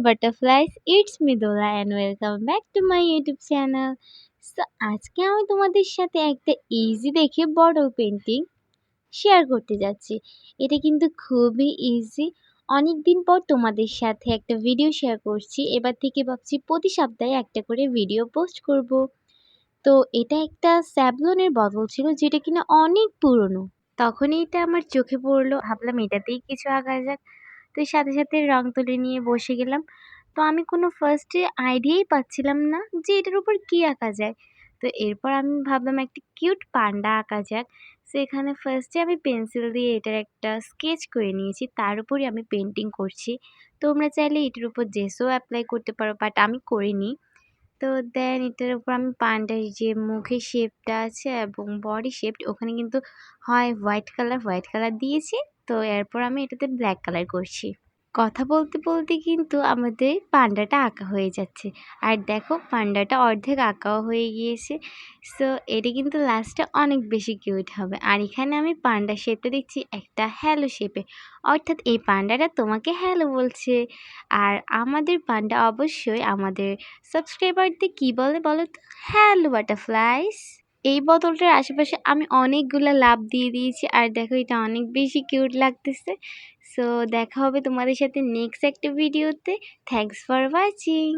butterflies, it's me Dola and welcome back to my YouTube channel. So আজকে আমি তোমাদের সাথে একটা ইজি দেখে বড় পেন্টিং শেয়ার করতে যাচ্ছি। এটা কিন্তু খুবই ইজি। অনেকদিন পর তোমাদের সাথে একটা ভিডিও শেয়ার করছি। এবার থেকে ভাবছি প্রতি সপ্তাহে একটা করে ভিডিও পোস্ট করব। তো এটা একটা স্যাভলনের বোতল ছিল যেটা কিনা অনেক পুরনো। তখনই এটা আমার চোখে পড়লো, ভাবলাম এটাতেই কিছু আঁকা যাক। তো সাথে সাথে রং তুলি নিয়ে বসে গেলাম। তো আমি কোনো ফার্স্টে আইডিয়াই পাচ্ছিলাম না যে এটার উপর কী আঁকা যায়। তো এরপর আমি ভাবলাম একটা কিউট পান্ডা আঁকা যাক। সো এখানে ফার্স্টে আমি পেন্সিল দিয়ে এটার একটা স্কেচ করে নিয়েছি, তার উপরই আমি পেন্টিং করছি। তোমরা চাইলে এটার উপর জেসও অ্যাপ্লাই করতে পারো, বাট আমি করিনি। তো দেন এটার উপর আমি পান্ডার যে মুখের শেপটা আছে এবং বডি শেপ, ওখানে কিন্তু হয় হোয়াইট কালার দিয়েছি। তো এরপর আমি এটাতে ব্ল্যাক কালার করছি। কথা বলতে বলতে কিন্তু আমাদের পান্ডাটা আঁকা হয়ে যাচ্ছে। আর দেখো পান্ডাটা অর্ধেক আঁকাও হয়ে গিয়েছে। সো এটা কিন্তু লাস্টে অনেক বেশি কিউট হবে। আর এখানে আমি পান্ডা শেপটা দেখছি একটা হ্যালো শেপে, অর্থাৎ এই পান্ডাটা তোমাকে হ্যালো বলছে। আর আমাদের পান্ডা অবশ্যই আমাদের সাবস্ক্রাইবারদের কী বলে বলো তো? Hello butterflies. এই বোতলটার আশেপাশে আমি অনেকগুলো লাভ দিয়ে দিয়েছি, আর দেখো এটা অনেক বেশি কিউট লাগতেছে। সো দেখা হবে তোমাদের সাথে নেক্সট একটা ভিডিওতে। Thanks for watching.